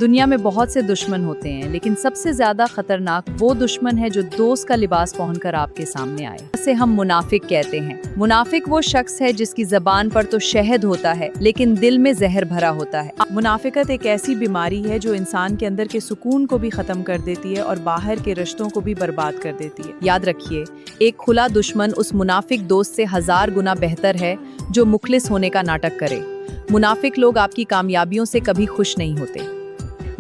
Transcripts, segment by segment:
दुनिया में बहुत से दुश्मन होते हैं, लेकिन सबसे ज्यादा खतरनाक वो दुश्मन है जो दोस्त का लिबास पहनकर आपके सामने आए। इसे हम मुनाफिक कहते हैं। मुनाफिक वो शख्स है जिसकी जबान पर तो शहद होता है, लेकिन दिल में जहर भरा होता है। मुनाफिकत एक ऐसी बीमारी है जो इंसान के अंदर के सुकून को भी खत्म कर देती है और बाहर के रिश्तों को भी बर्बाद कर देती है। याद रखिए, एक खुला दुश्मन उस मुनाफिक दोस्त से 1000 गुना बेहतर है जो मुखलिस होने का नाटक करे। मुनाफिक लोग आपकी कामयाबियों से कभी खुश नहीं होते,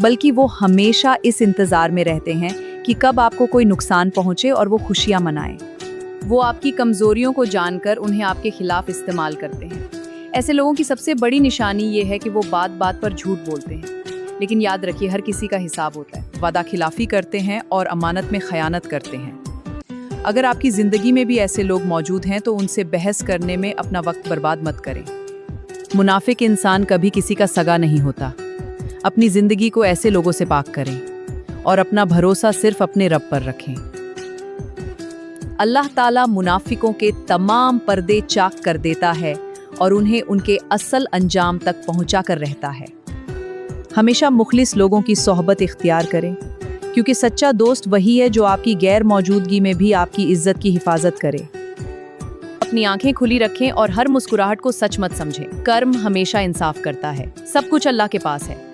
बल्कि वो हमेशा इस इंतजार में रहते हैं कि कब आपको कोई नुकसान पहुंचे और वो खुशियां मनाएं। वो आपकी कमजोरियों को जानकर उन्हें आपके खिलाफ इस्तेमाल करते हैं। ऐसे लोगों की सबसे बड़ी निशानी ये है कि वो बात बात पर झूठ बोलते हैं। लेकिन याद रखिए, हर किसी का हिसाब होता है। वादा खिलाफी करते हैं और अमानत में खयानत करते हैं। अगर आपकी जिंदगी में भी ऐसे लोग मौजूद हैं तो उनसे बहस करने में अपना वक्त बर्बाद मत करें। मुनाफिक इंसान कभी किसी का सगा नहीं होता। अपनी जिंदगी को ऐसे लोगों से पाक करें और अपना भरोसा सिर्फ अपने रब पर रखें। अल्लाह ताला मुनाफिकों के तमाम पर्दे चाक कर देता है और उन्हें उनके असल अंजाम तक पहुंचा कर रहता है। हमेशा मुखलिस लोगों की सोहबत इख्तियार करें, क्योंकि सच्चा दोस्त वही है जो आपकी गैर मौजूदगी में भी आपकी इज्जत की हिफाजत करे। अपनी आंखें खुली रखें और हर मुस्कुराहट को सच मत समझें। कर्म हमेशा इंसाफ करता है। सब कुछ अल्लाह के पास है।